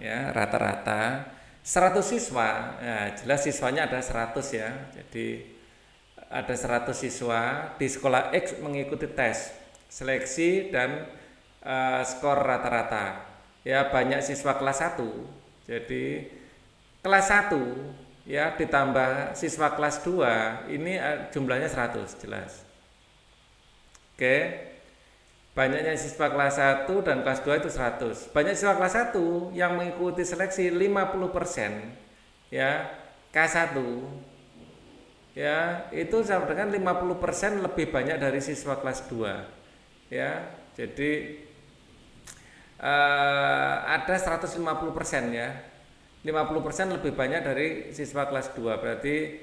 ya rata-rata 100 siswa, ya jelas siswanya ada 100 ya. Jadi ada 100 siswa di sekolah X mengikuti tes seleksi dan skor rata-rata. Ya banyak siswa kelas 1. Jadi kelas 1 ya ditambah siswa kelas 2 ini jumlahnya 100 jelas. Oke. Banyaknya siswa kelas 1 dan kelas 2 itu 100. Banyak siswa kelas 1 yang mengikuti seleksi 50%, ya, K1, ya, itu sama dengan 50% lebih banyak dari siswa kelas 2. Ya. Jadi ada 150% ya. 50% lebih banyak dari siswa kelas 2. Berarti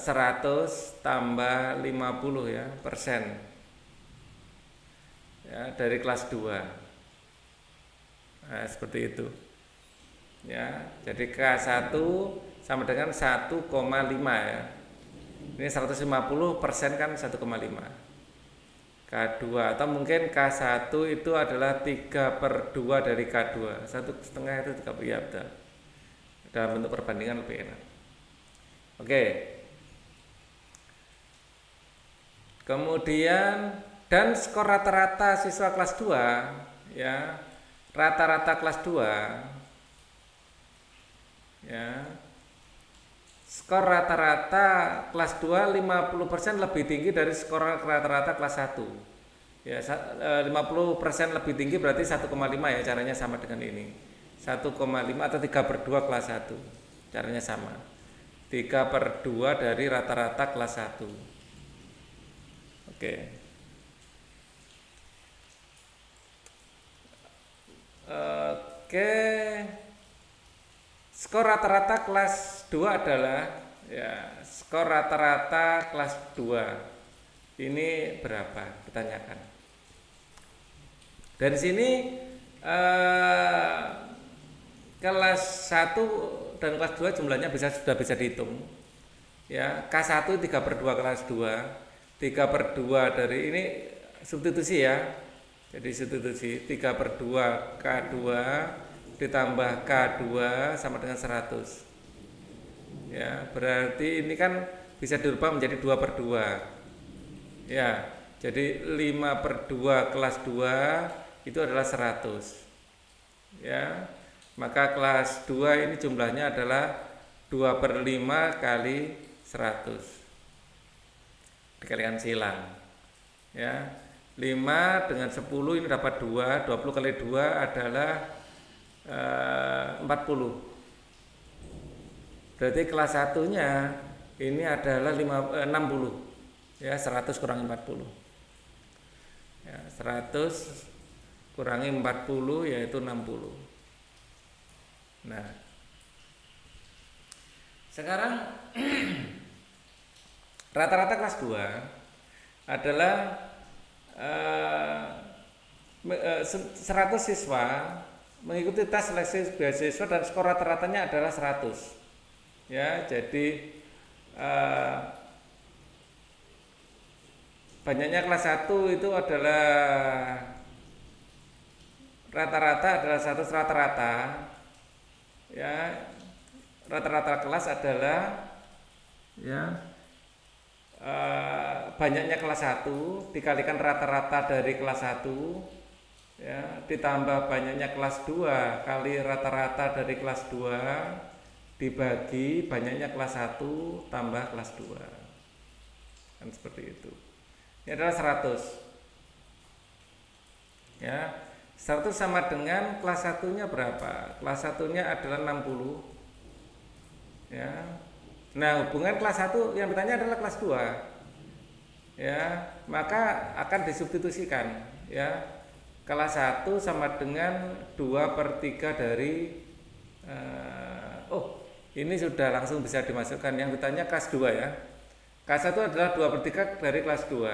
100 tambah 50 ya, persen. Ya, dari kelas 2. Nah, seperti itu. Ya, jadi K1 sama dengan 1,5 ya. Ini 150% kan 1,5. K2 atau mungkin K1 itu adalah 3/2 dari K2. 1,5 itu 3, ya betul. Dalam bentuk perbandingan lebih enak. Oke. Kemudian dan skor rata-rata siswa kelas 2 ya, rata-rata kelas 2 ya, skor rata-rata kelas 2 50% lebih tinggi dari skor rata-rata kelas 1 ya. 50% lebih tinggi berarti 1,5 ya, caranya sama dengan ini 1,5 atau 3/2 kelas 1, caranya sama 3/2 dari rata-rata kelas 1. Oke. Oke. Skor rata-rata kelas 2 adalah ya, skor rata-rata kelas 2 ini berapa? Ditanyakan. Dari sini kelas 1 dan kelas 2 jumlahnya sudah bisa dihitung. Ya, K1 3/2 kelas 2. 3/2 dari ini substitusi ya. Jadi substitusi 3/2 K2 ditambah K2 sama dengan 100. Ya, berarti ini kan bisa dirubah menjadi 2/2. Ya, jadi 5/2 kelas 2 itu adalah 100. Ya, maka kelas 2 ini jumlahnya adalah 2/5 kali 100. Dikalikan silang. Ya. 5 dengan 10 ini dapat 2, 20 kali 2 adalah 40. Berarti kelas 1-nya ini adalah 60. Ya, 100 kurangi 40. Ya, 100 kurangi 40 yaitu 60. Nah, sekarang rata-rata kelas 2 adalah 100 siswa mengikuti tes seleksi beasiswa dan skor rata-ratanya adalah 100. Ya, jadi banyaknya kelas 1 itu adalah rata-rata adalah 100 rata-rata. Ya, rata-rata kelas adalah ya banyaknya kelas 1 dikalikan rata-rata dari kelas 1 ya, ditambah banyaknya kelas 2 kali rata-rata dari kelas 2 dibagi banyaknya kelas 1 tambah kelas 2. Kan seperti itu. Ini adalah 100. Ya, 100 sama dengan kelas 1-nya berapa? Kelas 1-nya adalah 60. Ya. Nah, hubungan kelas 1 yang ditanya adalah kelas 2. Ya, maka akan disubstitusikan ya. Kelas 1 sama dengan 2/3 dari ini sudah langsung bisa dimasukkan. Yang ditanya kelas 2 ya. Kelas 1 adalah 2/3 dari kelas 2.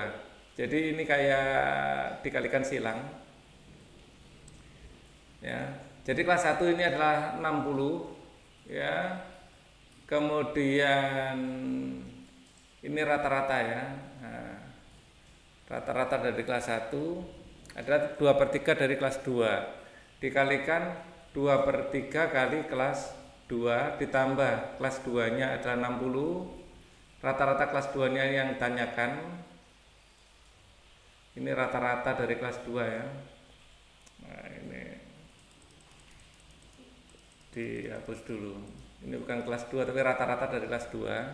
Jadi ini kayak dikalikan silang. Ya. Jadi kelas 1 ini adalah 60 ya. Kemudian ini rata-rata ya. Nah, rata-rata dari kelas 1 adalah 2/3 dari kelas 2 dikalikan 2/3 kali kelas 2 ditambah kelas 2 nya adalah 60. Rata-rata kelas 2 nya yang tanyakan. Ini rata-rata dari kelas 2 ya. Nah, ini dihapus dulu. Ini bukan kelas 2 tapi rata-rata dari kelas 2.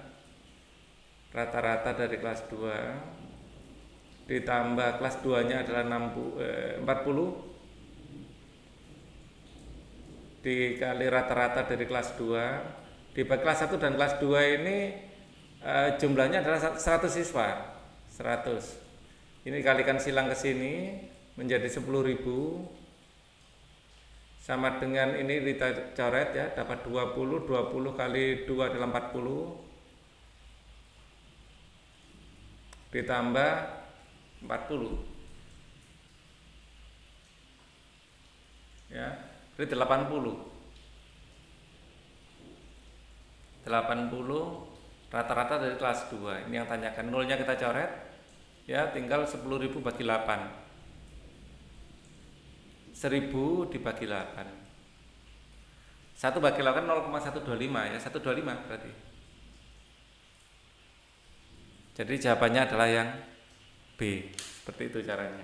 Rata-rata dari kelas 2 ditambah kelas 2 nya adalah 40 dikali rata-rata dari kelas 2 dibagi kelas 1 dan kelas 2 ini jumlahnya adalah 100 siswa. 100. Ini kalikan silang ke sini menjadi 10.000 sama dengan ini kita coret ya, dapat 20 kali 2 adalah 40 ditambah 40 ya, jadi 80 rata-rata dari kelas 2. Ini yang tanyakan, nolnya kita coret ya, tinggal 10.000 bagi 8. 1000 dibagi 8. 1 bagi 8 0,125 ya, 125 berarti. Jadi jawabannya adalah yang B. Seperti itu caranya.